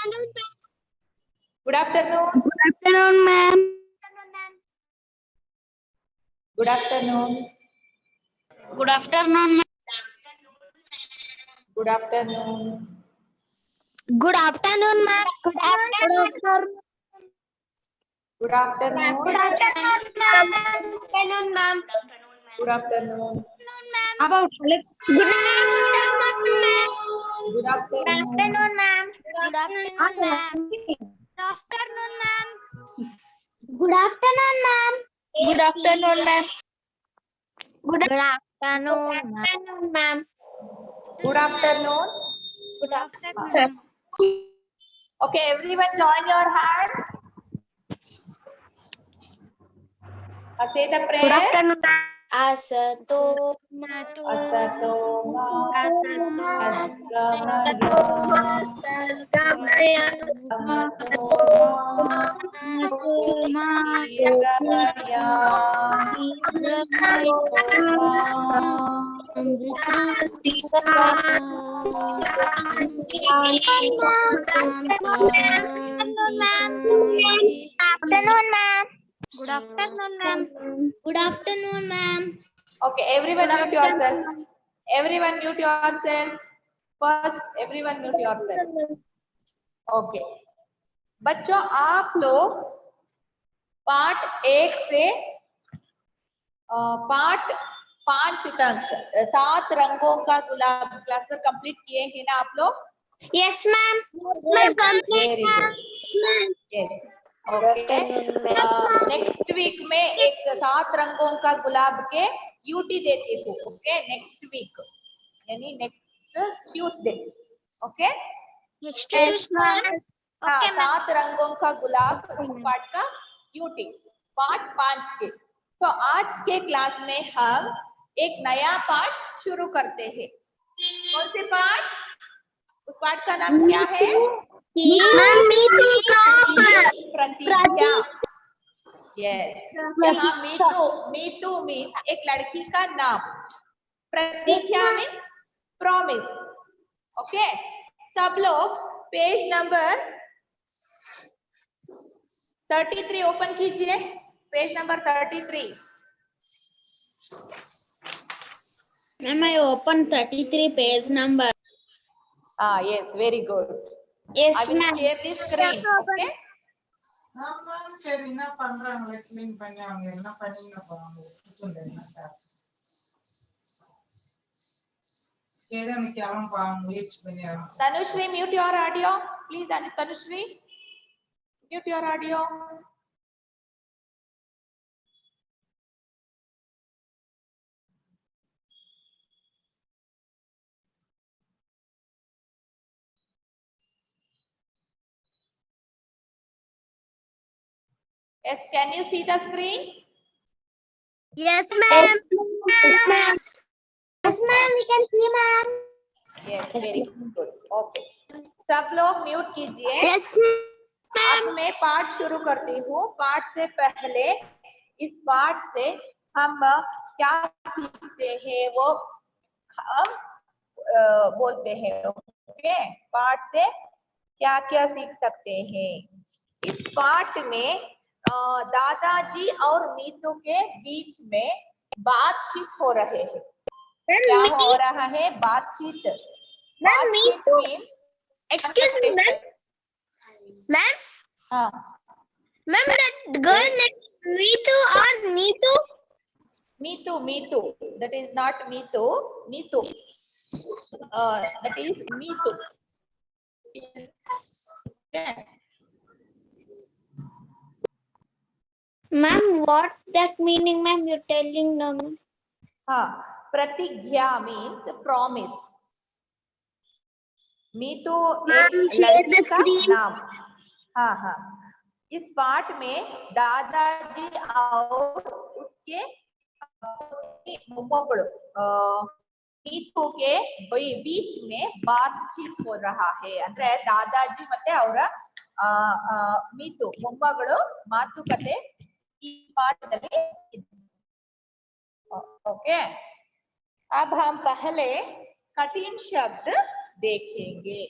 Good afternoon. Good afternoon, ma'am. Good afternoon. Good afternoon, ma'am. Good afternoon. Good afternoon, ma'am. Good afternoon. Good afternoon. Good afternoon, ma'am. Good afternoon. About good Good afternoon. ma'am. Good afternoon, ma'am. Good afternoon, ma'am. Good afternoon, ma'am. Good afternoon, ma'am. Good afternoon. Good afternoon. Okay, everyone join your hand. Say the Good prayer. afternoon, ma'am. Asato mato Asato ma sargamaya Afternoon, ma'am. Good afternoon, ma'am. Good afternoon, ma'am. Okay, everyone mute yourself. Everyone mute yourself. First, everyone mute yourself. Okay. बच्चों आप लोग part 1 से part 5 तक 7 रंगों का गुलाब class complete किए हैं ना आप लोग? Yes, ma'am. Very good. Yes. Okay. Next week में एक 7 रंगों का गुलाब के यूटी देती हूँ. ओके, नेक्स्ट वीक यानी next Tuesday. Okay. Next Yes, ma'am. हाँ, Okay, ma'am. 7 रंगों का गुलाब पार्ट का यूटी पार्ट 5 के. तो आज के क्लास में हम एक नया पार्ट शुरू करते हैं. कौन से पार्ट? उस पार्ट का नाम क्या है? प्रतिज्ञा. यस. यहाँ मीतू मीन्स एक लड़की का नाम. प्रतिज्ञा मीन्स प्रॉमिस. ओके. सब लोग पेज नंबर 33 ओपन कीजिए. Page number 33. Ma'am, I opened 33 page number. Yes, very good. Yes, I will ma'am. share the screen. Okay. சரி என்ன பண்றாங்களே க்ளீன் பண்ணி அவங்க என்ன பண்ணீங்க பாருங்க ஏதோ நிக்கலாம் பாருங்க முயற்சி பண்ணி Tanushree, mute your audio. Please, Tanushree, mute your audio. Yes, can you see the screen? Yes, ma'am. Yes, ma'am. Yes, ma'am. We can see, ma'am. Yes, very good. Okay. सब लोग म्यूट कीजिए. Yes, अब मैं पाठ शुरू करती हूँ. पाठ से पहले इस पाठ से हम क्या सीखते हैं वो हम बोलते हैं. ओके. पाठ से क्या क्या सीख सकते हैं? इस पाठ में दादाजी और मीतू के बीच में बातचीत हो रहे हैं. क्या हो रहा है? बातचीत. बातचीत means Excuse me, ma'am. Ma'am. हाँ. Ma'am, that girl named Neetu or Neetu? Meetu. That is not Meetu. Meetu. That is Meetu. Okay. Ma'am, what that meaning, ma'am? You're telling no, ma'am. हाँ. प्रतिज्ञा means promise. Meetu एक लड़की का नाम. हाँ. इस पाठ में दादाजी और उसके ಮೊಮ್ಮಗಳು मीतू के बीच में बातचीत हो रहा है. ಅಂದ್ರೆ दादाजी ಮತ್ತೆ ಅವರ मीतू ಮೊಮ್ಮಗಳು ಮಾತುಕತೆ ಈ ಪಾಠದಲ್ಲಿ. ओके. अब हम पहले कठिन शब्द देखेंगे.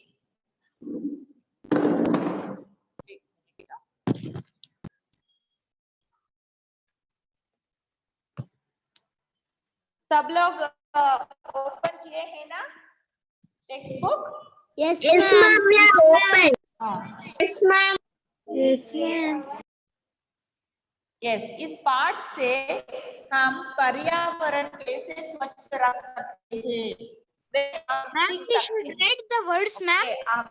सब लोग ओपन किए हैं ना text book? Yes, ma'am. We are open. Yes, ma'am. Yes, ma'am. Yes, इस पाठ से हम पर्यावरण कैसे स्वच्छ रख सकते हैं वे आप सीख सकते हैं। read the words, Okay, आप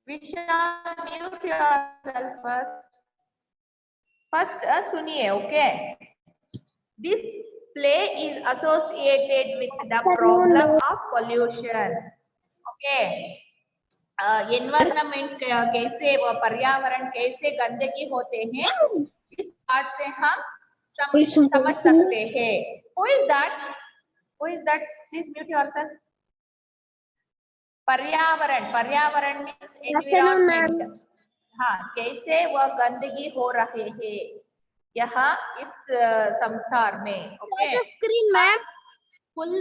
विशाल mute yourself first सुनिए, okay? This play is associated with the problem of pollution. Okay, environment कैसे व पर्यावरण कैसे गंदगी होते हैं इस पाठ से हम समझ सकते हैं। Who is that? Please mute yourself. पर्यावरण, पर्यावरण means environment. हाँ, कैसे वह गंदगी हो रहे हैं यहाँ इस संसार में। Okay, screen, ma'am. ಫುಲ್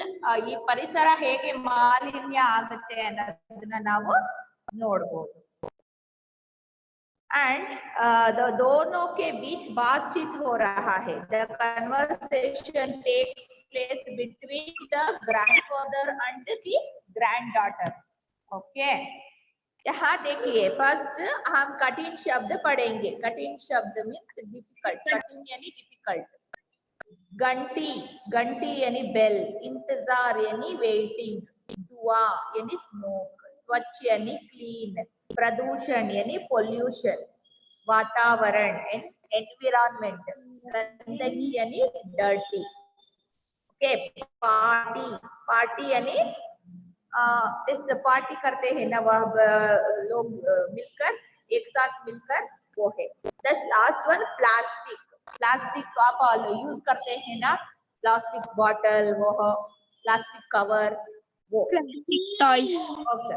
ಈ ಪರಿಸರ ಹೇಗೆ ಮಾಲಿನ್ಯ ಆಗುತ್ತೆ ಅನ್ನೋದನ್ನ ನಾವು ನೋಡಬಹುದು। एंड दोनों के बीच बातचीत हो रहा है। The conversation takes place between the grandfather and the granddaughter. Okay, यहाँ देखिए फर्स्ट हम कठिन शब्द पढ़ेंगे। कठिन शब्द मीन्स डिफिकल्ट, कठिन यानी डिफिकल्ट। घंटी, घंटी यानी बेल, इंतजार यानी वेटिंग, धुआं यानी स्मोक, स्वच्छ यानी क्लीन, प्रदूषण यानी पोल्यूशन, वातावरण एनवायरनमेंट, गंदगी यानी डर्टी। ओके, पार्टी, पार्टी यानी इस पार्टी करते हैं ना वह लोग मिलकर, एक साथ मिलकर, वो है। The last one plastic, plastic को आप यूज करते हैं ना, प्लास्टिक बॉटल, वो प्लास्टिक कवर, वो Toys. ओके।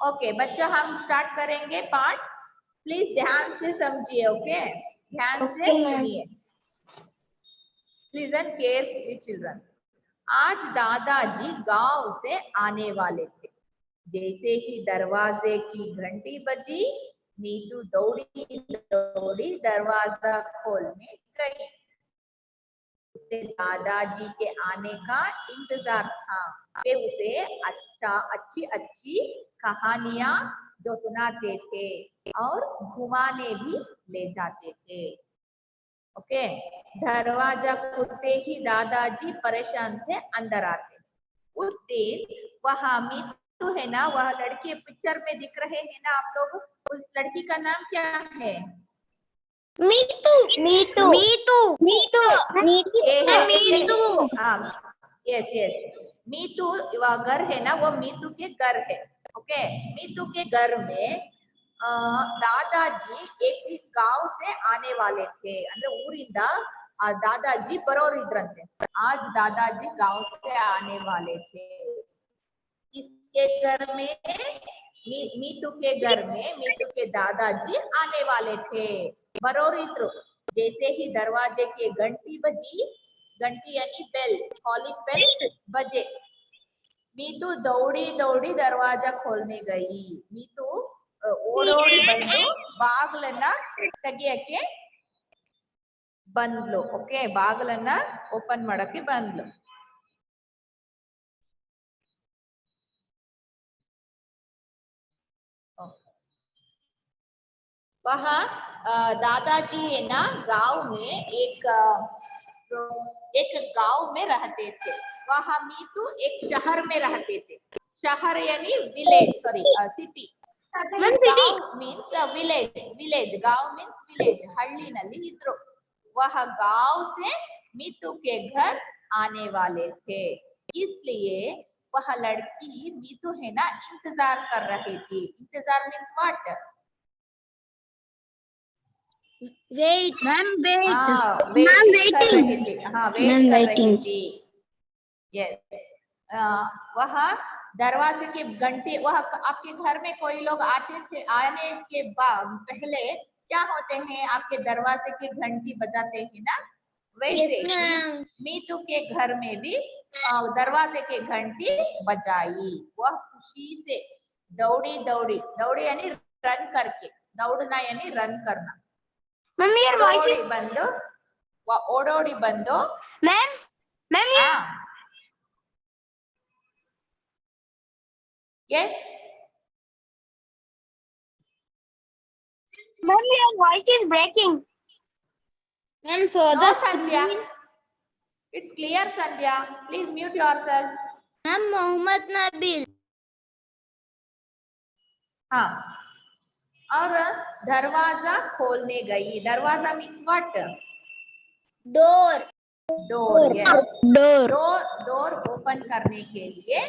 ओके बच्चों, हम स्टार्ट करेंगे पाठ। प्लीज ध्यान से समझिए। ओके, ध्यान से सुनिए। Listen carefully children. आज दादाजी गांव से आने वाले थे। जैसे ही दरवाजे की घंटी बजी, मीतू दौड़ी दौड़ी दरवाजा खोलने गई। उसे दादाजी के आने का इंतजार था। वे उसे अच्छी अच्छी कहानियां जो सुनाते थे और घुमाने भी ले जाते थे। ओके, दरवाजा खुलते ही दादाजी परेशान से अंदर आते। उस दिन वहाँ मीतू है ना, वह लड़की पिक्चर में दिख रहे हैं ना आप लोग, उस लड़की का नाम क्या है? Meetu. यस यस, मीतू वह घर है ना, वो मीतू के घर है। ओके, मीतू के घर में दादाजी एक गांव से आने वाले थे। ಅಂದ್ರೆ ಊರಿಂದ दादाजी ಬರೋರಿದ್ರಂತೆ। आज दादाजी गांव से आने वाले थे। इसके घर में मीतू के घर में मीतू के दादाजी आने वाले थे। बरोरिद्रु, जैसे ही दरवाजे की घंटी बजी, घंटी यानी बेल, कॉलिंग बेल बजे, मीतू दौड़ी दौड़ी दरवाजा खोलने गई। मीतू ಓಡೋಡಿ ಬಂದು ಬಾಗಿಲನ್ನ ತೆಗಿಯಕ್ಕೆ ಬಂದ್ಲು। ಓಕೆ, ಬಾಗಿಲನ್ನ ಓಪನ್ ಮಾಡಕ್ಕೆ ಬಂದ್ಲು। वहाँ दादाजी है ना गांव में एक गांव में रहते थे। वहाँ मीतू एक शहर में रहते थे। शहर यानी village, sorry city. Means village, village, गांव मीन्स विलेज, हल्ली नल्ली इद्रो। वह गांव से मीतू के घर आने वाले थे, इसलिए वह लड़की मीतू है ना इंतजार कर रही थी। इंतजार means what? Wait. Ma'am, wait. Wait कर रही थी। हाँ, वेट कर रही थी। यस, वहाँ दरवाजे की घंटी, वह आपके घर में कोई लोग आते थे, आने के बाद पहले क्या होते हैं, आपके दरवाजे की घंटी बजाते हैं ना, वैसे मीतू के घर में भी दरवाजे की घंटी बजाई। वह खुशी से दौड़ी दौड़ी, दौड़ी यानी रन करके, दौड़ना यानी रन करना, Ma'am, your voice is दौड़ी बंद ಓಡೋಡಿ ಬಂದು Ma'am, ma'am, ಹಾ yes ma'am, your voice is breaking. Ma'am, so no the Sandhya, screen. it's clear Sandhya, please mute yourself. Ma'am, Mohammed Nabil. हाँ और दरवाजा खोलने गई. दरवाजा means what? Door. Door. Yes. Door. Door open करने के लिए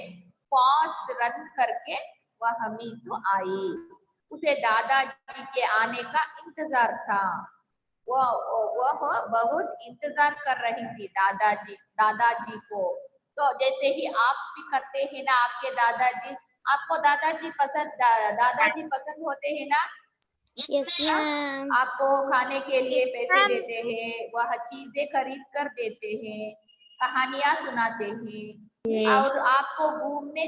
फास्ट रन करके वह मीतू आई. उसे दादाजी के आने का इंतजार था. वह बहुत इंतजार कर रही थी दादाजी को. तो जैसे ही आप भी करते हैं ना, आपके दादाजी, आपको दादाजी पसंद होते हैं ना. Yes, ma'am. आपको खाने के लिए पैसे देते हैं, वह चीजें खरीद कर देते हैं, कहानियां सुनाते हैं और आपको घूमने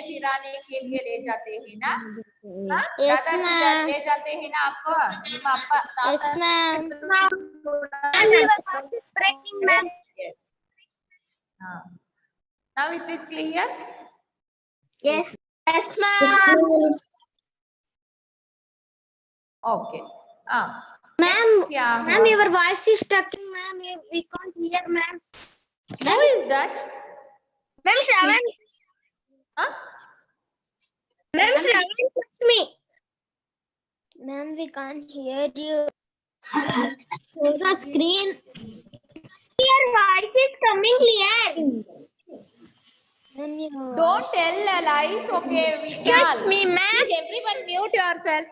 फिराने के लिए ले जाते हैं ना. हाँ? Yes, दादाजी ma'am. ले जाते हैं ना आपको. ನಿಮ್ಮ ಅಪ್ಪ Yes, ma'am. Ma'am, your voice is breaking, ma'am. Yes. Now it is clear. Yes. Yes, ma'am. Okay. Ma'am, क्या ma'am, हुआ? your voice is stuck, ma'am. We can't hear, ma'am. Who is that? Ma'am, Shravan, Huh? ma'am, Shravan, it's me. Ma'am, we can't hear you. Show the screen. Your voice is coming clear. Ma'am, your Don't voice- tell lies, okay? Excuse me, ma'am. Please, everyone mute yourself.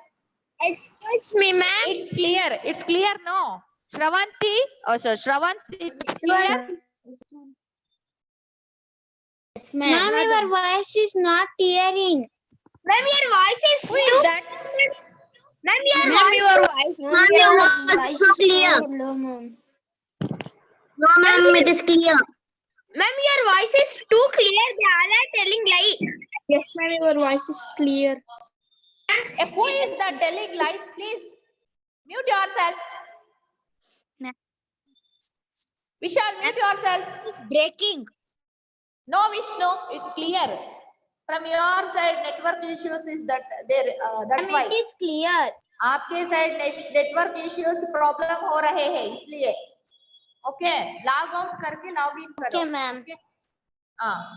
Excuse me, ma'am. It's clear. It's clear, no? Shravanti? Oh, so Shravanti, it's clear? Yes, ma'am, your voice is not hearing. Ma'am, your voice is Who is that? Ma'am, your Ma'am, voice. your voice. Ma'am, your voice is so clear. Low, ma'am. No, ma'am, it is clear. Ma'am, your voice is too clear. They all are telling lie. Yes, ma'am, your voice is clear. Who is that telling lies? Please mute yourself. Ma'am. Vishal, mute yourself. It's breaking. No, Vishnu, it's clear. From your side, network issues is that there. That's Ma'am, why. it is clear. आपके side network issues problem हो रहे हैं इसलिए. Okay, log out करके log in करो. Okay, ma'am.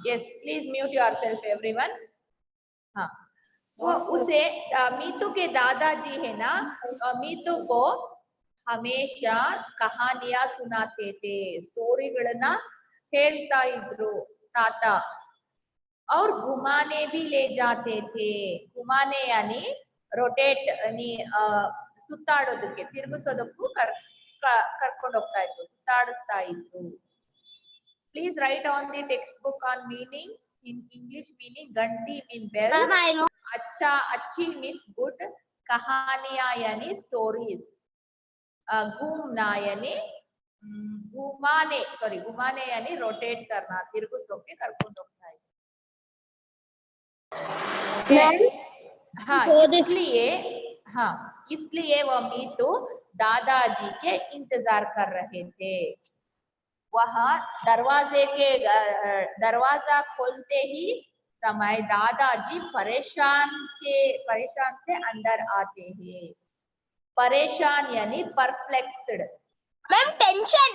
Yes, please mute yourself everyone. हाँ, वो उसे मीतू के दादाजी है ना, मीतू को हमेशा कहानियां सुनाते थे, स्टोरीಗಳನ್ನ ಹೇಳ್ತಾ ಇದ್ರು ತಾತ. और घुमाने भी ले जाते थे. घुमाने यानी रोटेट यानी ಸುತ್ತಾಡೋದಕ್ಕೆ, ತಿರುಗಿಸೋದಕ್ಕೂ ಕರ್ಕೊಂಡು ಹೋಗ್ತಾ ಇದ್ರು, ಸುತ್ತಾಡಿಸ್ತಾ ಇದ್ರು. Please write on the textbook on meaning. In English meaning, ganti means bell. Ma'am, I know. अच्छा, अच्छी means good. कहानियां यानी stories. घूमना यानी घुमाने यानी रोटेट करना, ತಿರುಗಿಸೋಕೆ ಕರ್ಕೊಂಡು ಹೋಗ್ತಾ ಇದ್ರು. हाँ, इसलिए वह मीतू दादाजी के इंतजार कर रहे थे. वह दरवाजा खोलते ही समय दादाजी परेशान से अंदर आते हैं. परेशान यानी परप्लेक्स्ड. Ma'am, tension.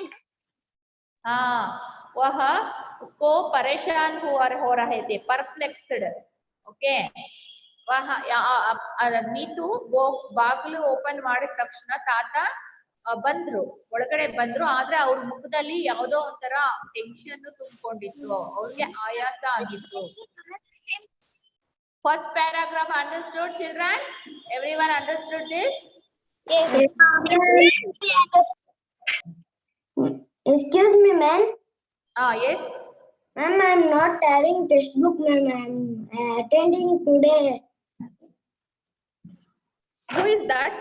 हाँ, वह उसको परेशान हो रहे थे, परप्लेक्स्ड. ओके, मीतू ಬಾಗಿಲು ಓಪನ್ ಮಾಡಿದ ತಕ್ಷಣ ತಾತ ಬಂದ್ರು, ಒಳಗಡೆ ಬಂದ್ರು. ಆದ್ರೆ ಅವ್ರ ಮುಖದಲ್ಲಿ ಯಾವುದೋ ಒಂಥರ ಟೆನ್ಷನ್ ತುಂಬಿಕೊಂಡಿತ್ತು, ಅವ್ರಿಗೆ ಆಯಾಸ ಆಗಿತ್ತು. First paragraph understood children? Everyone understood this? Excuse me, ma'am. Yes. Ma'am, I'm not having textbook, ma'am. I'm attending today. Who is that?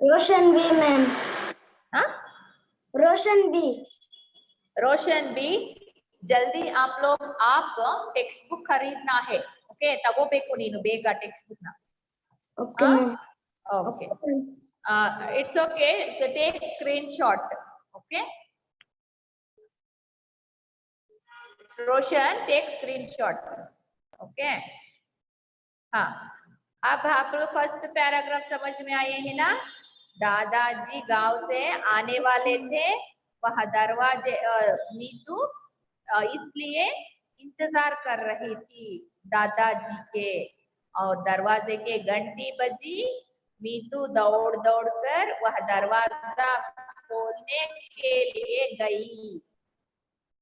Roshan B, ma'am. Huh? Roshan B. रोशन भी, जल्दी आप लोग टेक्स्ट बुक खरीदना है. Okay, तಗೋಬೇಕು ನೀನು ಬೇಗ textbook ನ. Okay, ma'am. Okay. It's okay. So take screenshot. Okay, Roshan take screenshot. Okay, हाँ, अब आप लोग फर्स्ट पैराग्राफ समझ में आए हैं ना। दादाजी गांव से आने वाले थे, वह दरवाजे नीतू इसलिए इंतजार कर रही थी दादाजी के, और दरवाजे के घंटी बजी। मीतू दौड़ दौड़ कर वह दरवाजा खोलने के लिए गई।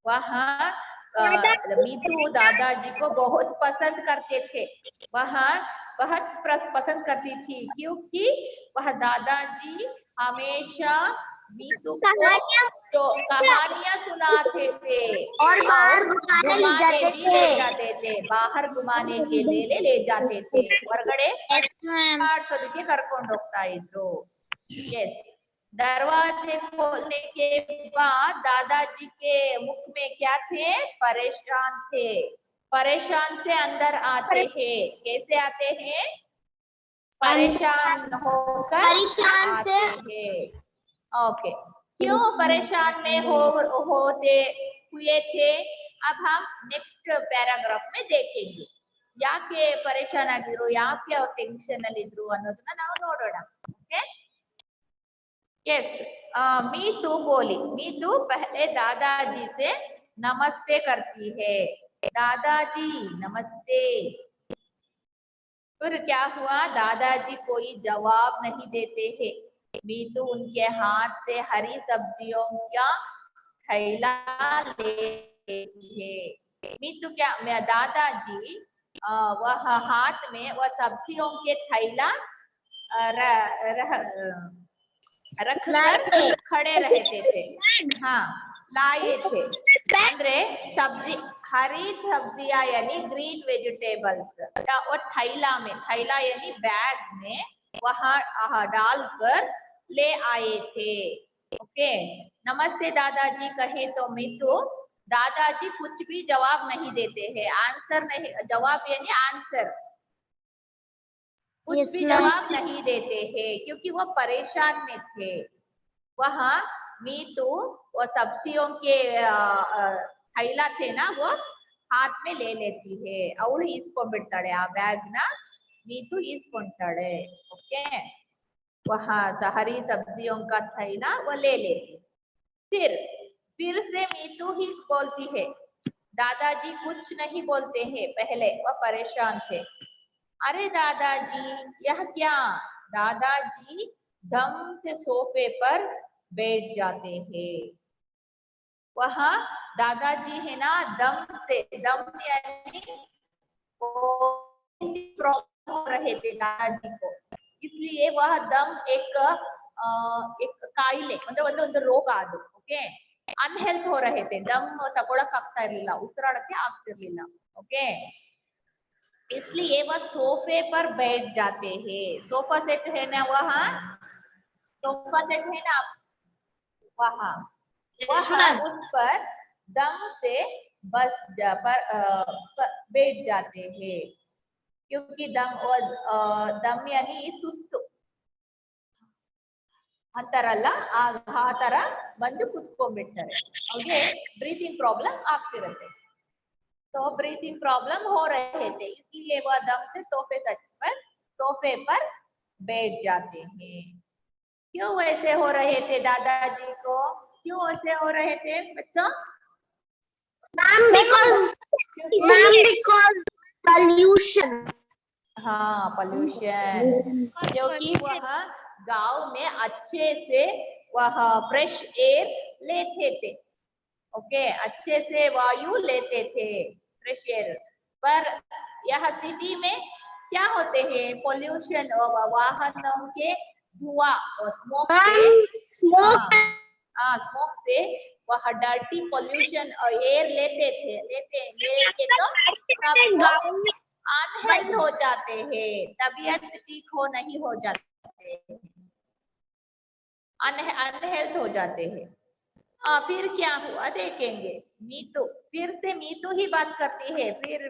वहाँ मीतू दादाजी को बहुत पसंद करते थे, वहाँ बहुत पसंद करती थी, क्योंकि वह दादाजी हमेशा मीतू को कहानियां सुनाते थे और बाहर घुमाने ले घुमाने जाते भी ले थे। जाते थे, बाहर घुमाने के लिए ले जाते थे, ಹೊರಗಡೆ Yes, ma'am. ಆಡ್ಸೋದಕ್ಕೆ ಕರ್ಕೊಂಡು ಹೋಗ್ತಾ ಇದ್ರು। यस, दरवाजे खोलने के बाद दादाजी के मुख में क्या थे? परेशान थे। परेशान से अंदर आते हैं, कैसे आते हैं? परेशान होकर परेशान से आते हैं। ओके, क्यों परेशान में होते हुए थे? अब हम नेक्स्ट पैराग्राफ में देखेंगे, ಯಾಕೆ ಪರೇಶಾನ್ ಆಗಿದ್ರು, ಯಾಕೆ ಅವ್ರು ಟೆನ್ಷನ್ ಅಲ್ಲಿ ಇದ್ರು ಅನ್ನೋದನ್ನ ನಾವು ನೋಡೋಣ। ಓಕೆ, यस, मीतू बोली, मीतू पहले दादाजी से नमस्ते करती है। दादाजी नमस्ते। फिर क्या हुआ? दादाजी कोई जवाब नहीं देते हैं। मीतू उनके हाथ से हरी सब्जियों का थैला लेती है। मीतू क्या, दादाजी वह हाथ में वह सब्जियों के थैला रखकर खड़े रहते थे। हाँ, लाए थे, ಅಂದ್ರೆ सब्जी, हरी सब्जियां यानी ग्रीन वेजिटेबल्स और थैला में, थैला यानी बैग में वहां डालकर ले आए थे। ओके, नमस्ते दादाजी कहे तो मीतू, दादाजी कुछ भी जवाब नहीं देते हैं, आंसर नहीं, जवाब यानी आंसर, कुछ भी जवाब नहीं देते हैं, क्योंकि वो परेशान में थे। वहाँ मीतू वो सब्जियों के थैला थे ना, वो हाथ में ले लेती है, ಅವಳು ಇಸ್ಕೊಂಡ್ಬಿಡ್ತಾಳೆ ಆ ಬ್ಯಾಗ್ ನ, मीतू ಇಸ್ಕೊಂತಾಳೆ। ओके, वहाँ हरी सब्जियों का थैला वो ले लेती। फिर से मीतू ही बोलती है, दादाजी कुछ नहीं बोलते हैं, पहले वह परेशान थे। अरे दादाजी यह क्या? दादाजी दम से सोफे पर बैठ जाते हैं। वहाँ दादाजी है ना, दम से, दम यानी प्रॉब्लम हो रहे थे दादाजी को, इसलिए वह दम एक ಕಾಯಿಲೆ ಅಂದ್ರೆ ಒಂದು ರೋಗ ಅದು। ಓಕೆ, ಅನ್ಹೆಲ್ತ್ हो रहे थे, दम ತಗೊಳಕ್ ಆಗ್ತಾ ಇರ್ಲಿಲ್ಲ, ಉಸಿರಾಡಕ್ಕೆ ಆಗ್ತಿರ್ಲಿಲ್ಲ। ओके, इसलिए वह सोफे पर बैठ जाते हैं। सोफा सेट है ना, वहाँ सोफा सेट है ना वहाँ, उस पर दम से बैठ जाते हैं, क्योंकि दम यानी सुस्तु ಅಂತಾರಲ್ಲ, ಆ ತರ ಬಂದು ಕುತ್ಕೊಂಡ್ಬಿಡ್ತಾರೆ, ಅವ್ರಿಗೆ ಬ್ರೀತಿಂಗ್ ಪ್ರಾಬ್ಲಮ್ ಆಗ್ತಿರುತ್ತೆ। तो ब्रीथिंग प्रॉब्लम हो रहे थे, इसलिए वह दम से सोफे पर बैठ जाते हैं। क्यों ऐसे हो रहे थे दादाजी को? क्यों ऐसे हो रहे थे बच्चों? because pollution. हाँ, पोल्यूशन, क्योंकि वह गांव में अच्छे से वह फ्रेश एयर लेते थे। ओके, अच्छे से वायु लेते थे, फ्रेश एयर। पर यह सिटी में क्या होते हैं? पोल्यूशन, वाहनों के धुआं और स्मोक से वह डर्टी पोल्यूशन और एयर लेते तो सब अनहेल्थ हो जाते हैं, तबीयत ठीक नहीं हो जाते, अनहेल्थ हो जाते हैं। फिर क्या हुआ देखेंगे। मीतू, फिर से मीतू ही बात करती है। फिर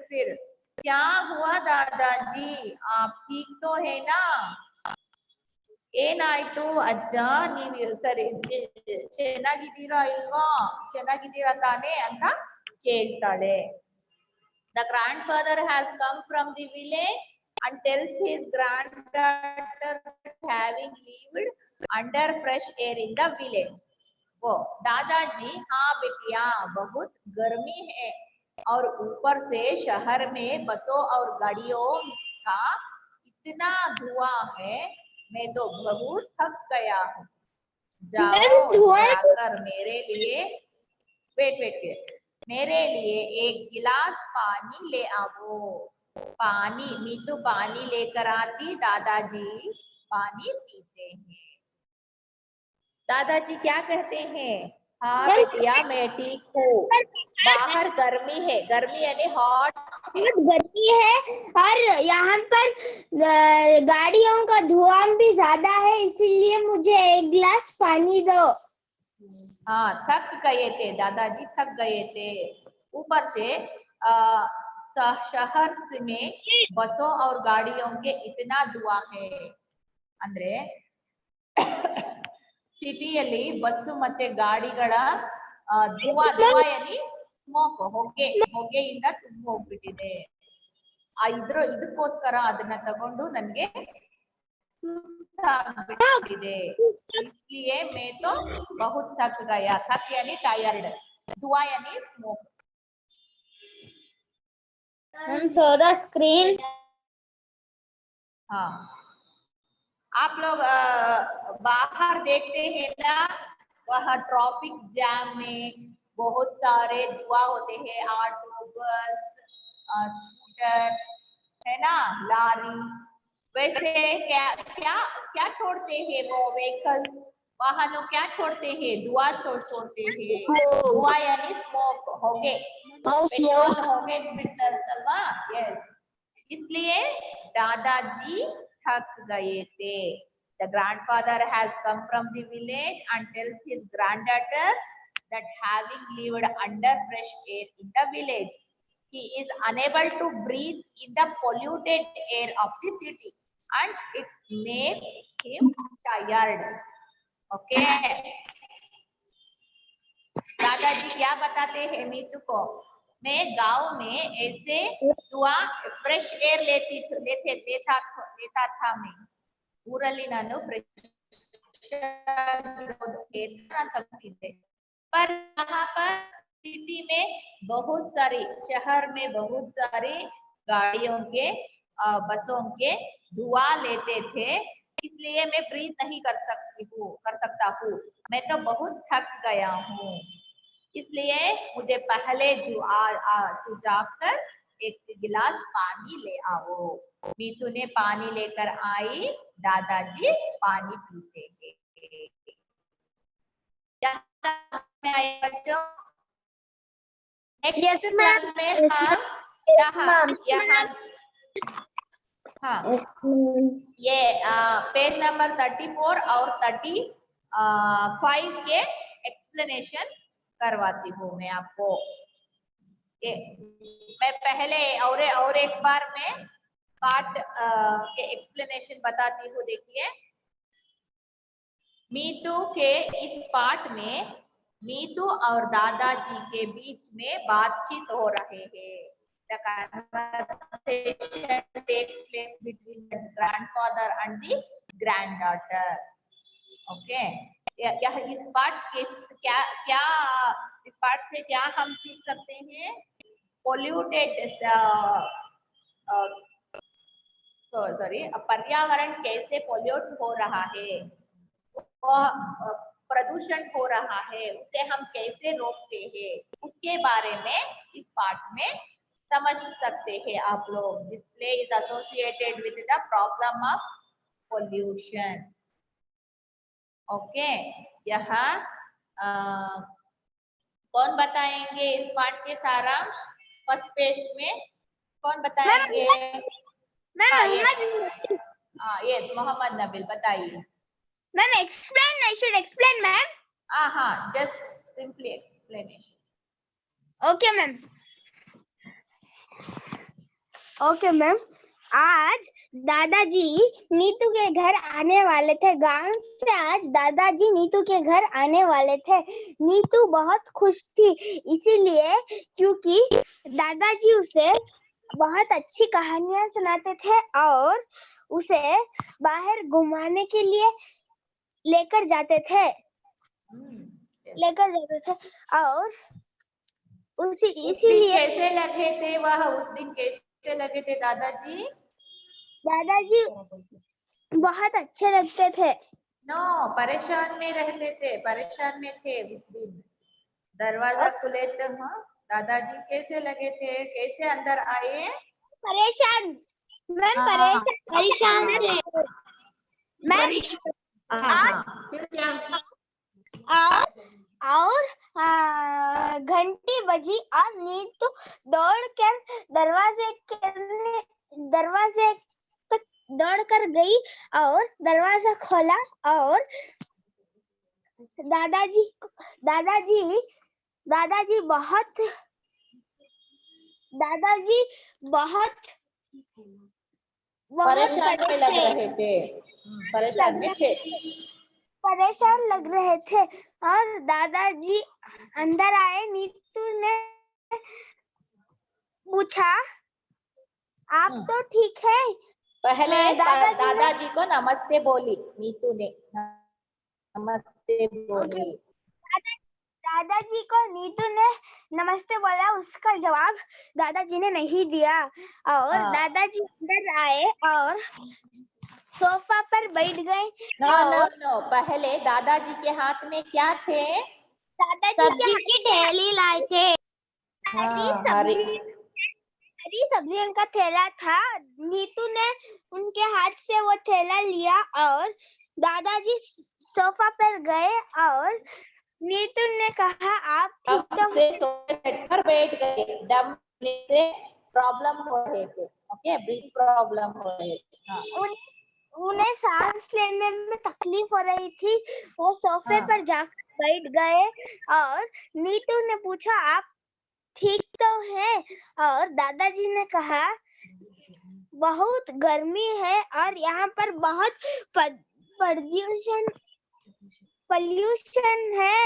क्या हुआ दादाजी, आप ठीक तो है ना? ಏನಾಯ್ತು ಅಜ್ಜ ನೀವು ಸರಿ ಚೆನ್ನಾಗಿದ್ದೀರಾ ಇಲ್ವಾ ಚೆನ್ನಾಗಿದ್ದೀರಾ ತಾನೇ ಅಂತ ಕೇಳ್ತಾಳೆ. The grandfather has come from the village and tells his granddaughter having lived under fresh air in the village. वो दादाजी हाँ बेटिया बहुत गर्मी है और ऊपर से शहर में बसों और गाड़ियों का इतना धुआं है, मैं तो बहुत थक गया हूँ। जाओ जाकर मेरे लिए वेट मेरे लिए एक गिलास पानी ले आओ। पानी मीतू पानी लेकर आती, दादाजी पानी पीते हैं। दादाजी क्या कहते हैं? हाँ बेटिया मैं ठीक हूँ, बाहर गर्मी है, गर्मी यानी हॉट गर्मी है और यहाँ पर गाड़ियों का धुआं भी ज्यादा है, इसीलिए मुझे एक गिलास पानी दो। हाँ थक गए थे, दादाजी थक गए थे। ऊपर से शहर में बसों और गाड़ियों के इतना धुआं है, ಅಂದ್ರೆ ಸಿಟಿಯಲ್ಲಿ ಬಸ್ ಮತ್ತೆ ಗಾಡಿಗಳ ಧುವಾಯನಿ ಸ್ಮೋಕ್ ಹೊಗೆಯಿಂದ ತುಂಬ ಹೋಗ್ಬಿಟ್ಟಿದೆ. ಇದಕ್ಕೋಸ್ಕರ ಅದನ್ನ ತಗೊಂಡು ನನ್ಗೆ सुस्ताग्बिಟ್ಟಿದೆ, इसलिए मैं तो बहुत थक गया। थक यानी टायर्ड, धुआ यानी स्मोक। So the screen, हाँ आप लोग बाहर देखते हैं ना, वह ट्रैफिक जैम में बहुत सारे धुआं होते हैं, ऑटो बस स्कूटर है ना, लारी, वैसे क्या क्या क्या छोड़ते हैं वो व्हीकल, वाहनों क्या छोड़ते हैं? धुआं छोड़ते हैं। धुआं यानी स्मोक, होगे पेट्रोल होगे बिल्कुल, यस। इसलिए दादाजी थक गए थे। The grandfather has come from the village and tells his granddaughter that having lived under fresh air in the village, he is unable to breathe in the polluted air of the city and it makes him tired. Okay. दादाजी क्या बताते हैं मीतू को? मैं गांव में ऐसे धुआं फ्रेश एयर लेता था। मैं ಊರಲ್ಲಿ ನಾನು पर यहाँ पर सिटी में बहुत सारी, शहर में बहुत सारी गाड़ियों के बसों के धुआं लेते थे, इसलिए मैं ब्रीथ नहीं कर सकता हूँ। मैं तो बहुत थक गया हूँ, इसलिए मुझे पहले जाकर एक गिलास पानी ले आओ। मीतू ने पानी लेकर आई, दादाजी पानी पीते हैं। बच्चों नेक्स्ट क्लास में हम हाँ ये पेज नंबर 34 और 35 के एक्सप्लेनेशन करवाती हूँ मैं आपको। मैं पहले और एक बार में पार्ट के एक्सप्लेनेशन बताती हूँ। देखिए, मीतू के इस पार्ट में मीतू और दादाजी के बीच में बातचीत हो रहे हैं। The conversation takes place between the grandfather and the granddaughter. Okay. यह इस पार्ट से क्या हम सीख सकते हैं? पोल्यूटेड पर्यावरण कैसे पोल्यूट हो रहा है, प्रदूषण हो रहा है, उसे हम कैसे रोकते हैं, उसके बारे में इस पार्ट में समझ सकते हैं आप लोग। Display is associated with the problem of pollution. Okay, यहाँ कौन बताएंगे इस पार्ट के सारांश? फर्स्ट पेज में कौन बताएंगे? यस मोहम्मद नबील बताइए। Ma'am explain, I should explain ma'am? हाँ just simply explanation. Okay ma'am. Okay, ma'am. आज दादाजी नीतू के घर आने वाले थे। गांव से आज दादाजी नीतू के घर आने वाले थे। नीतू बहुत खुश थी, इसीलिए क्योंकि दादाजी उसे बहुत अच्छी कहानियां सुनाते थे और उसे बाहर घुमाने के लिए लेकर जाते थे और इसीलिए कैसे लगे थे वह, उस दिन कैसे लगे थे दादाजी? दादाजी बहुत अच्छे लगते थे। नो, परेशान में रहते थे, परेशान में थे उस दिन। दरवाजा खुले तो हाँ, दादाजी कैसे लगे थे, कैसे अंदर आए? परेशान मैम, हाँ, परेशान से मैम। फिर क्या? और घंटी बजी और नीतू दौड़कर दरवाजे तक दौड़कर गई और दरवाजा खोला और दादाजी बहुत परेशान में लग रहे थे, परेशान में थे। परेशान लग रहे थे और दादाजी अंदर आए। नीतू ने पूछा, आप तो ठीक है? पहले दादाजी दादाजी को नमस्ते बोली नीतू ने, नमस्ते बोली। दादाजी को नीतू ने नमस्ते बोला, उसका जवाब दादाजी ने नहीं दिया और दादाजी अंदर आए और सोफा पर बैठ गए। नो, पहले दादाजी के हाथ में क्या थे? सब्जी की थैली लाए थे। हरी सब्जियों का थैला था। नीतू ने उनके हाथ से वो थैला लिया और दादाजी सोफा पर गए और नीतू ने कहा, आप ठीक तो बैठ गए। दम से प्रॉब्लम हो रहे थे, ओके, ब्रीथ प्रॉब्लम हो रहे थे। उन्हें सांस लेने में तकलीफ हो रही थी। वो सोफे पर जाकर बैठ गए और नीतू ने पूछा, आप ठीक तो हैं? और दादाजी ने कहा, बहुत गर्मी है और यहाँ पर बहुत पोल्यूशन है।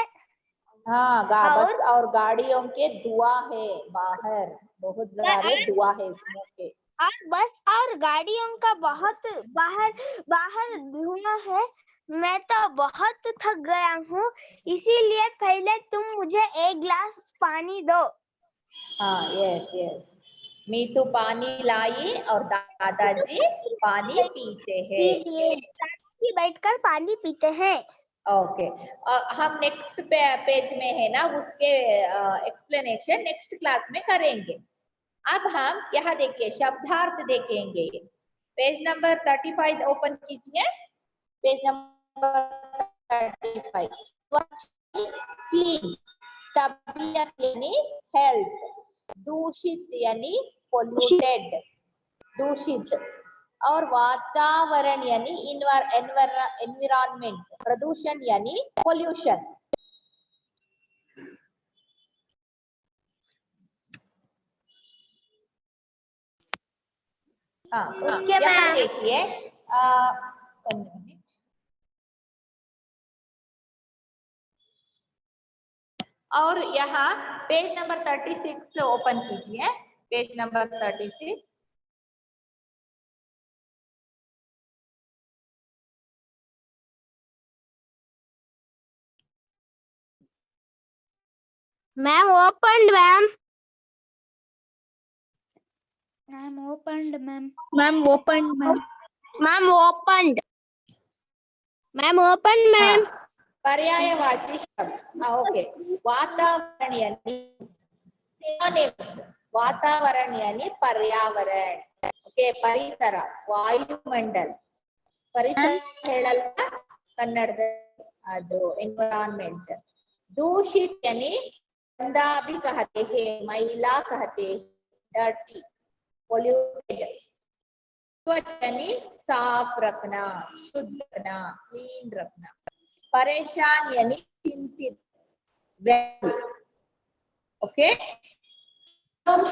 और गाड़ियों के धुआं है, बाहर बहुत सारे धुआं है इसमें के। और बस और गाड़ियों का बहुत बाहर धुआं है। मैं तो बहुत थक गया हूँ, इसीलिए पहले तुम मुझे एक गिलास पानी दो। यस, मीतू पानी लाई और दादाजी पानी पीते हैं। दादाजी बैठकर पानी पीते हैं। ओके, हम नेक्स्ट पेज में है ना, उसके एक्सप्लेनेशन नेक्स्ट क्लास में करेंगे। अब हम यहाँ देखिए शब्दार्थ देखेंगे। पेज नंबर 35 ओपन कीजिए। पेज नंबर 35, क्लीन, तबीयत यानी हेल्थ, दूषित यानी पोल्यूटेड, दूषित, और वातावरण यानी एनवायरनमेंट, प्रदूषण यानी पोल्यूशन। यहाँ देखिए, और यहाँ पेज नंबर 36 ओपन कीजिए। Page number 36। Ma'am opened ma'am. पर्यायवाची शब्द, ओके। वातावरण यानी वातावरण यानी पर्यावरण, ओके, परिसर, वायुमंडल, परिसर ಹೇಳಲ್ವಾ ಕನ್ನಡದಲ್ಲಿ, ಅದು एनवायरनमेंट। दूषित यानी गंदा भी कहते हैं, मैला कहते हैं, डर्टी, पोल्यूटेड। स्वच्छ यानी साफ रखना, शुद्ध रखना, क्लीन रखना। परेशान यानी चिंतित, ओके।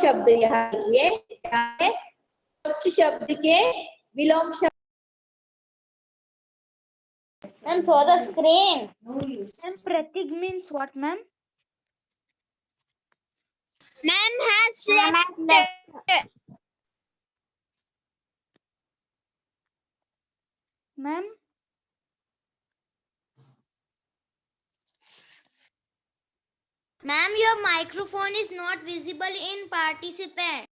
शब्द यहाँ लिखिए, स्वच्छ शब्द के विलोम शब्द Ma'am, for the screen. Ma'am, Pratik means what, ma'am? Ma'am has Ma'am has left. Ma'am, Ma'am, your microphone is not visible in participant.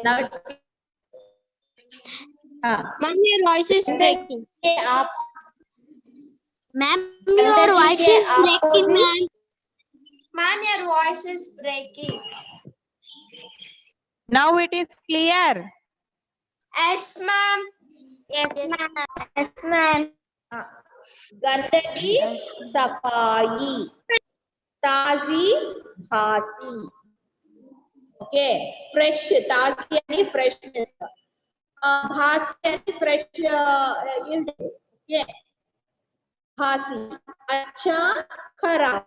Now it's- हाँ, Ma'am, your voice is breaking. ये आप Ma'am, अंदर your voice दीजिए, is आपको breaking, भी- ma'am. Ma'am, your voice is breaking. Now it is clear. Yes, ma'am. Yes, ma'am. Yes, ma'am. गंदगी सफाई, ताजी भासी. ओके, फ्रेश, ताजी यानी फ्रेशनेस, भासी यानी फ्रेश. ओके, भासी अच्छा खराब.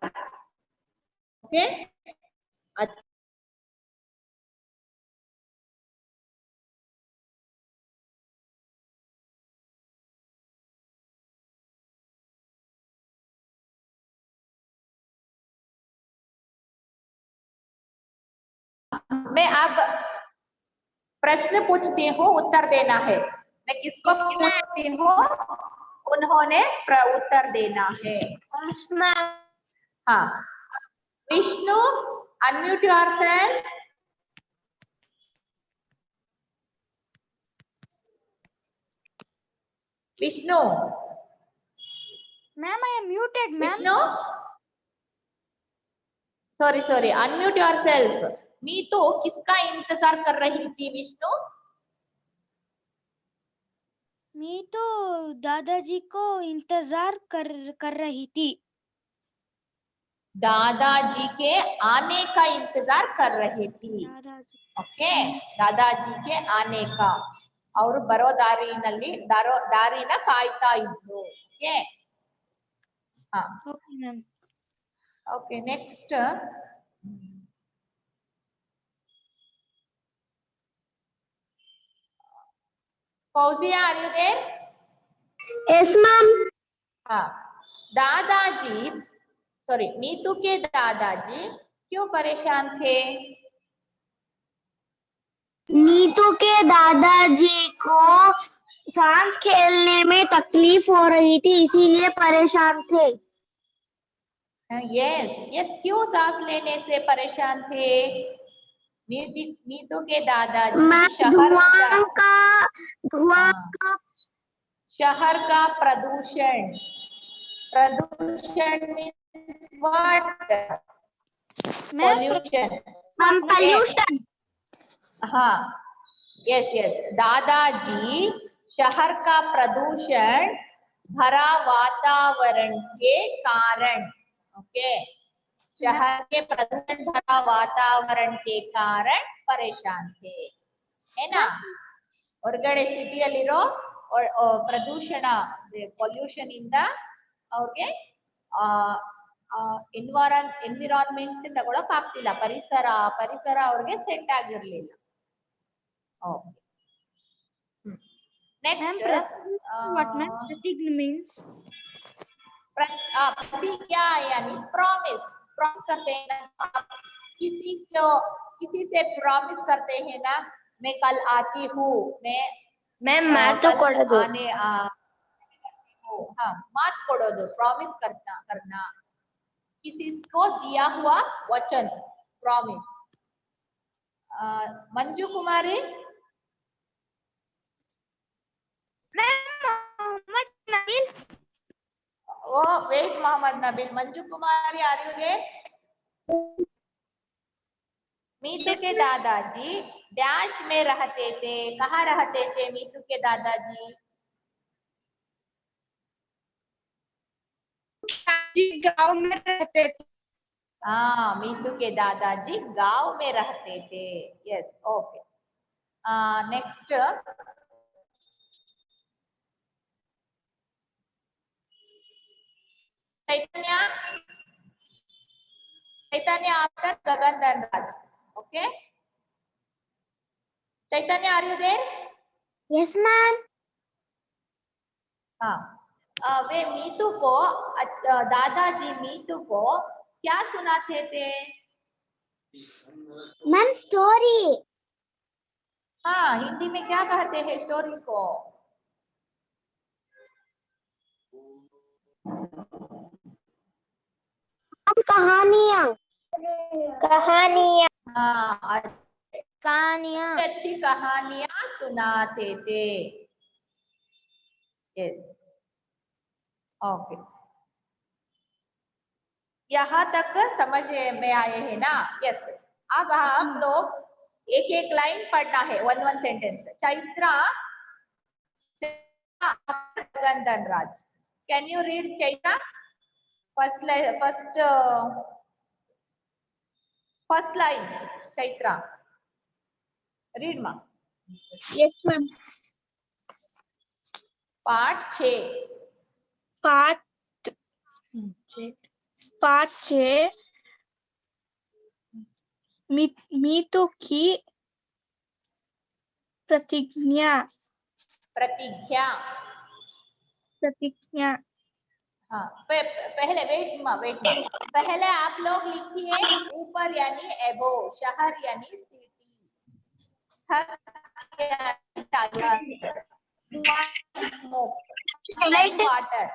ओके, अच्छा मैं अब प्रश्न पूछती हूँ, उत्तर देना है. मैं किसको पूछती हूँ, उन्होंने उत्तर देना है. Yes, ma'am. हाँ, Vishnu, unmute yourself. Vishnu, ma'am, I am muted, ma'am. Vishnu, sorry, unmute yourself. मी तो किसका इंतजार कर रही थी विष्णु? मैं तो दादाजी को इंतजार कर रही थी. दादाजी के आने का इंतजार कर रही थी. दादाजी. ओके, दादाजी के आने का. ಅವರು ಬರೋ ದಾರಿನಲ್ಲಿ ದಾರಿನ ಕಾಯ್ತಾ ಇದ್ರು. ಓಕೆ, ಹಾ, Okay, ma'am. Okay. Next, Fauzia, are you there? Yes, ma'am. हाँ, दादाजी, सॉरी, नीतू के दादाजी क्यों परेशान थे? नीतू के दादाजी को सांस खेलने में तकलीफ हो रही थी, इसीलिए परेशान थे. यस, क्यों सांस लेने से परेशान थे? नीतू के दादाजी मैं धुआं का शहर का प्रदूषण. प्रदूषण मीन्स व्हाट? पॉल्यूशन. pollution. हाँ, यस, दादाजी शहर का प्रदूषण भरा वातावरण के कारण. ओके, शहर के प्रदूषण भरा वातावरण के कारण परेशान थे, है ना? ಹೊರಗಡೆ ಸಿಟಿಯಲ್ಲಿರೋ ಪ್ರದೂಷಣ, ಪೊಲ್ಯೂಷನ್ ಇಂದ ಅವ್ರಿಗೆ ಎನ್ವಿರಾನ್ಮೆಂಟ್ ತಗೊಳಕ್ ಆಗ್ತಿಲ್ಲ. ಪರಿಸರ ಅವ್ರಿಗೆ ಸೆಟ್ ಆಗಿರ್ಲಿಲ್ಲ. Okay, Ma'am, what, ma'am? Pratik means. प्रतिज्ञा यानी प्रॉमिस. प्रॉमिस करते हैं ना, आप किसी से प्रॉमिस करते हैं ना, मैं कल आती हूँ, मैं ಮಾತು कल ಕೊಡೋದು. आने हाँ, मात ಕೊಡೋದು, प्रॉमिस करना, किसी को दिया हुआ वचन, प्रॉमिस. मंजू कुमारी, मोहम्मद नबील. वो wait, Mohammad Nabeel. Manju Kumari, are you there? Meetu के दादाजी डैश में रहते थे. कहाँ रहते थे मीतू के दादाजी? गांव में रहते थे. हाँ, मीतू के दादाजी गांव में रहते थे. Yes, okay. Next, Chaitanya after Gagan Dhanraj. Okay. Chaitanya, are you there? Yes, ma'am. हाँ, वे मीतू को दादाजी मीतू को क्या सुनाते थे? Ma'am, story. हाँ, हिंदी में क्या कहते हैं स्टोरी को? कहानियाँ कहानियाँ. हाँ, कहानियाँ अच्छी कहानियां सुनाते थे. Yes, okay. यहाँ तक समझ में आए हैं ना? यस. अब हम लोग एक एक लाइन पढ़ना है, one one sentence. Chaitra Gaganraj. Can you read Chaitra? First line Chaitra. Read मा. Yes, ma'am. पाठ 6. पाठ 6 मीतू की प्रतिज्ञा. हाँ, पहले वेट मा. पहले आप लोग लिखिए ऊपर यानी एबो, शहर यानी सिटी, वाटर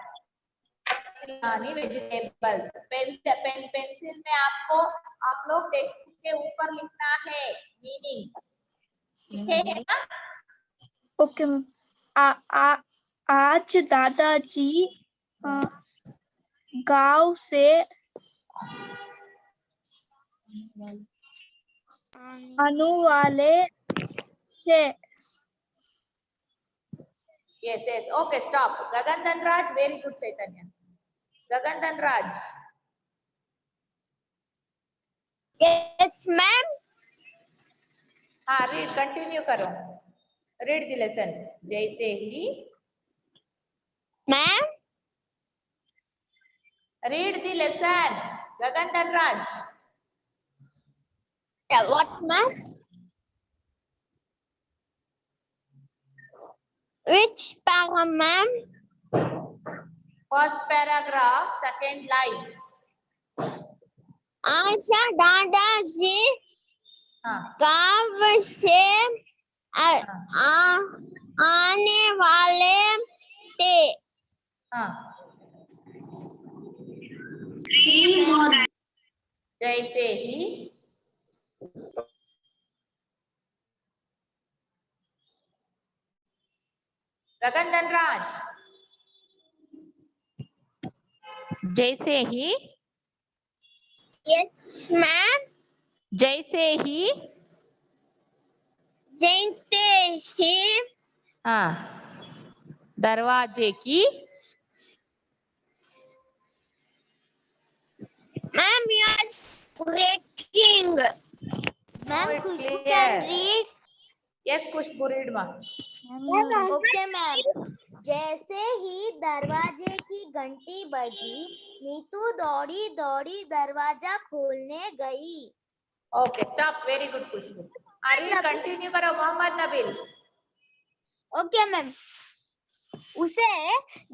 यानी वेजिटेबल्स. पेंसिल में आपको आप लोग टेक्स्ट बुक के ऊपर लिखना है मीनिंग. ठीक है ना? Okay ma'am. आज दादाजी गांव से आने वाले थे. Yes, yes. Okay, stop. Gagan Dhanraj, very good, Chaitanya. Gagan Dhanraj. Yes, ma'am. हाँ, read, continue करो. Read the lesson. जैसे ही. Ma'am. Read the lesson. Gagan Dhanraj. Yeah, what, ma'am? Which paragraph, ma'am? First paragraph, second line. आशा दादाजी हाँ, गांव से आने वाले थे. हाँ. जैसे ही. गगन धनराज. जैसे ही. Yes, ma'am. जैसे ही. जैसे ही हाँ, दरवाजे की. ma'am, you're breaking. Ma'am it's Khushboo clear. Can read. Yes, Khushboo read ma'am. Okay ma'am. जैसे ही दरवाजे की घंटी बजी, नीतू दौड़ी दौड़ी दरवाजा खोलने गई. Okay, stop. Very good, खुशबू. read, continue करो मोहम्मद नबील. Okay ma'am. उसे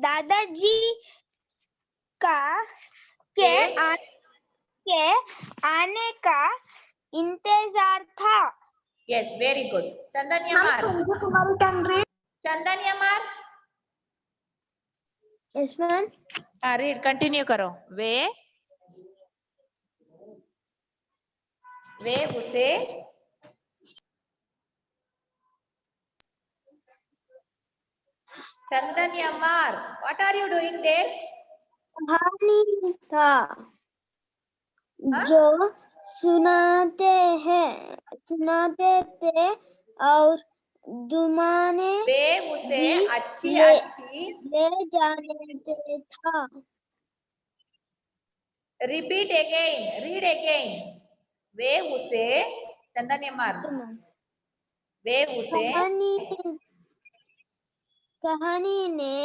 दादाजी का के आने का इंतजार था. Yes, very good. चंदन यमार. चंदन यमार. Yes, ma'am. read, continue करो. वे उसे. Chandan यमार, what are you doing there? कहानी था हाँ? जो सुनाते थे और दुमाने वे उसे भी अच्छी ले जाने था. Repeat again, read again. वे उसे. चंदन यमार. वे उसे. कहानी ने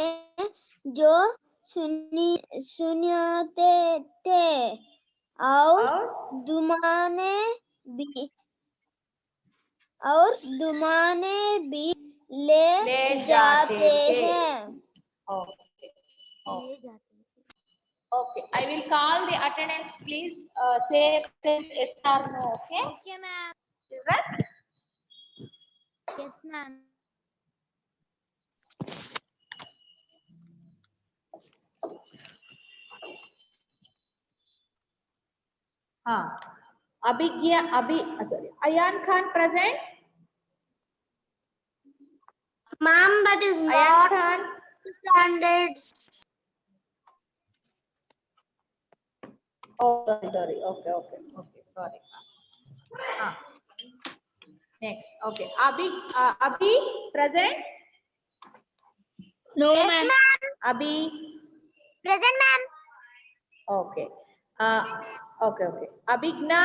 जो सुनाते थे और दुमाने भी और दुमाने भी ले जाते हैं। Okay. Okay. Okay. I will call the attendance. Please say yes or no. Okay. Okay, ma'am. Children? Yes, ma'am. हाँ. Sorry. Ayan Khan present. Ma'am, that is Ayan not Khan. standards. Oh, sorry. Okay. Sorry. Next. Okay. Abhi present. No, Yes, ma'am. ma'am. Abhi. Present, ma'am. Okay. Okay. Abhigna.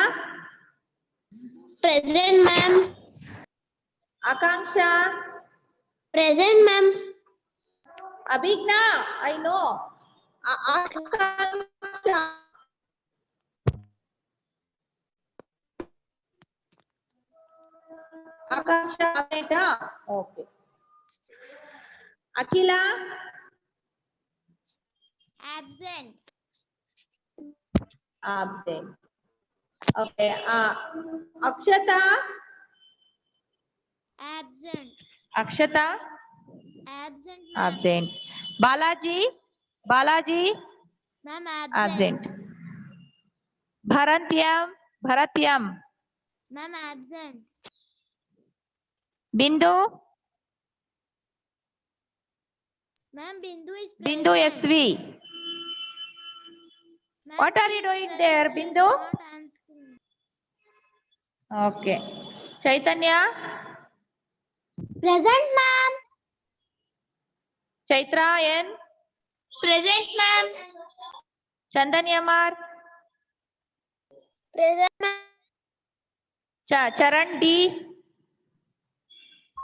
Present, ma'am. Akanksha. Present, ma'am. Abhigna. I know. Akanksha. Akanksha. Beta. Okay. Akila. Absent. Absent. Okay. Akshata. Absent. Akshata. Absent, ma'am. Absent. Balaji. Ma'am, Absent. Bharatyam. Ma'am, absent. Bindu. Ma'am, Bindu is present. Bindu SV. Ma'am, What are she you is doing present. there, She is Bindu? not answering. Okay. Chaitanya. Present, ma'am. Chaitra N. Present, ma'am. Chandan Yamar. Present, ma'am. Charan D.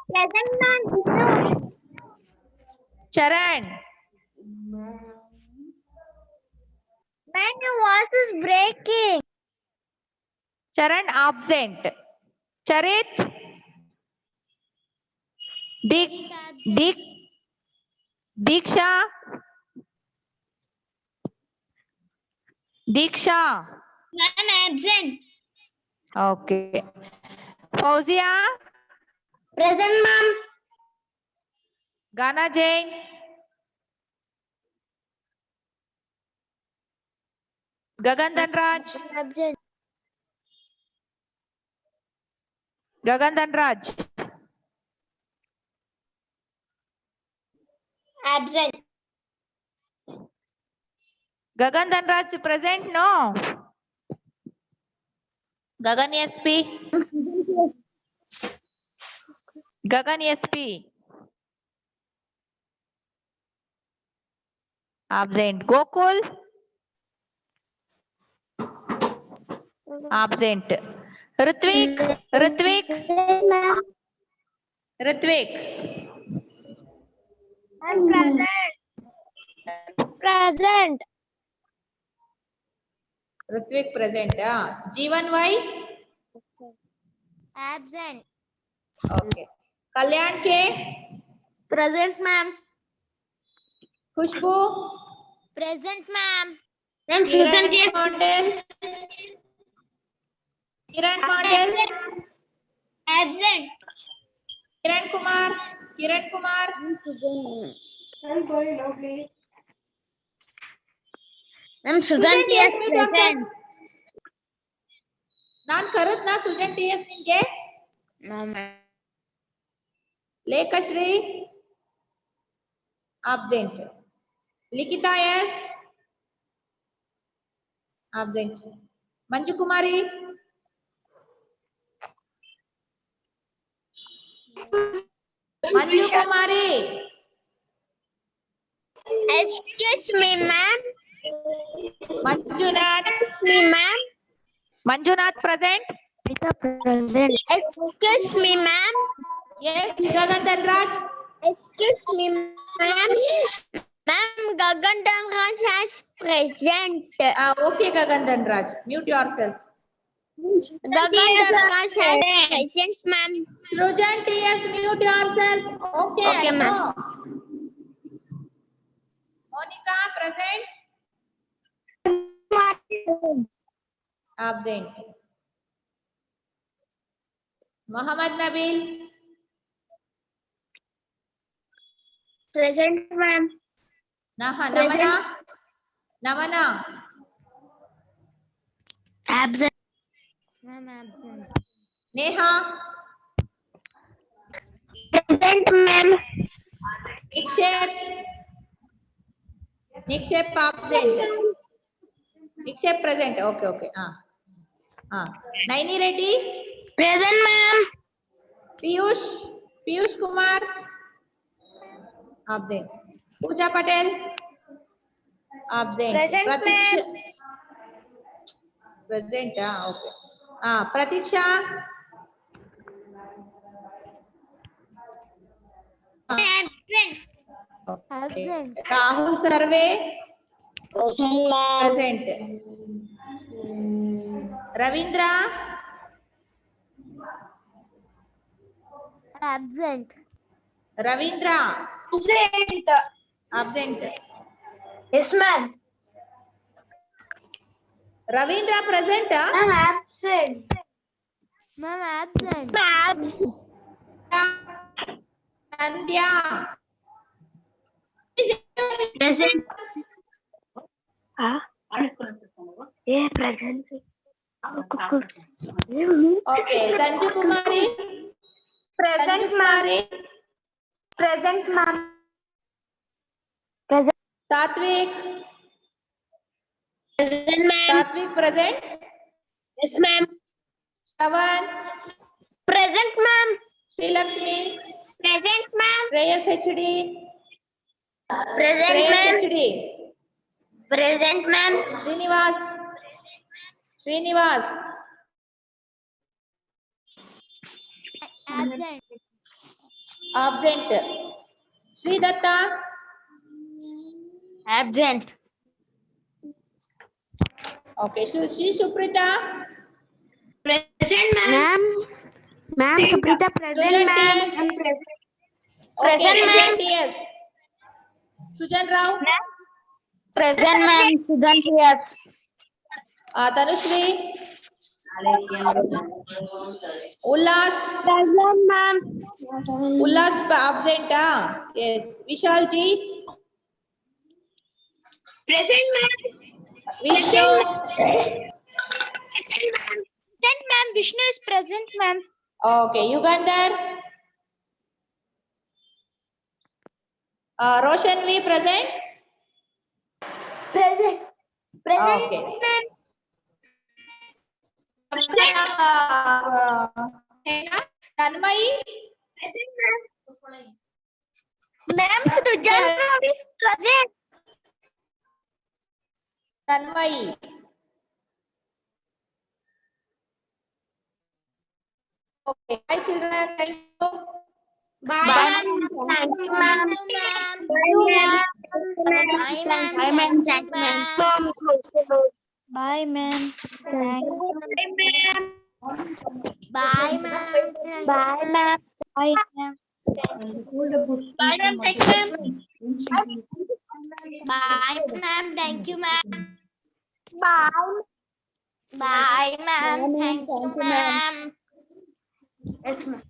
Present, ma'am. Charan. Ma'am, your voice is breaking. Charan absent. Charit. Diksha. Ma'am, absent. Okay. Fauzia. Present, ma'am. Gana Jain. Gagan Dhanraj. Absent. Gagan Dhanraj. Absent. Gagan Dhanraj present? No. Gagan SP. Gagan SP. Absent. Gokul. Absent. Ritvik. Ma'am. Ritvik. I'm present. Present. Ritvik present. Jeevan Y. Absent. Okay. Kalyan K. Present, ma'am. Khushbu. Present, ma'am. Ma'am, Kiran Mondel. Kiran Mondel. Absent. Kiran Kumar. Ma'am, Susan yes, is present. Nan karutna Sujan TS ninge. No, ma'am. Lekashri. Absent. Likita S. Absent. Manju Kumari. Manju Kumari. Excuse me, ma'am. Manjunath. Excuse me, ma'am. Manjunath present. Present. Excuse me, ma'am. Yes. Gagan Dhanraj. Excuse me, ma'am. Ma'am, Gagan Dhanraj is present. Okay, Gagan Dhanraj. Mute yourself. Gagan Darkar has present, ma'am. Srujan TS, mute yourself. Okay, Okay, I ma'am. know. Monica, present. Absent. Muhammad Nabil. Present, ma'am. Namana. Namana. Absent. Ma'am absent. Neha. Present, ma'am. Nikshep. Nikshep absent. Nikshep present. Okay, okay. Naini Reddy. Present, ma'am. Piyush Kumar. Absent. Pooja Patel. Absent. Present, ma'am. Present. Okay. Pratiksha. Absent. Absent. Rahul Sarve. Present, ma'am. Present. Ravindra. Absent. Ravindra. Present. Absent. Yes, ma'am. Ravindra present. Ma'am, absent. Ma'am absent. Absent. Sandhya. Present. Yeah, present. Okay. Sanju Kumari. Present, Sanju ma'am. Kumari. Present, ma'am. Satvik. Present, ma'am. Satvik present. Yes, ma'am. Shravan. Present, ma'am. Sri Lakshmi. Present, ma'am. Shreyas HD. Present, Shreyas ma'am. HD. Present, ma'am. Srinivas. Absent. Absent. Sri Datta. Absent. Okay. Sri Suprita. Present, ma'am. Ma'am, Suprita present, Sujan ma'am. TS. I'm present. Okay. Present, Sujan ma'am. TS. Sujan Rao. Present, ma'am. Sudan, yes. Tanushree. Ullas. Present, ma'am. Ullas absent. Yes. Vishal ji. Present, ma'am. Vishnu. Present, ma'am. Present, ma'am. Vishnu is present, ma'am. Okay. Yugandhar. Roshan V present. Present. Present, Okay. ma'am. Tanmay. Present, ma'am. Ma'am, Sujan is present. Tanmay. Okay. Hi children. Thank you. Bye, ma'am. Thank you, ma'am. Bye, ma'am. Bye, ma'am. Bye, ma'am. Thank you, ma'am. Bye, ma'am. Thank you. Bye, ma'am. Bye, ma'am. Bye, ma'am. Bye, ma'am. Thank you, ma'am. Bye, ma'am. Thank you, ma'am. Bye. Bye, ma'am. Thank you, ma'am. Yes, ma'am.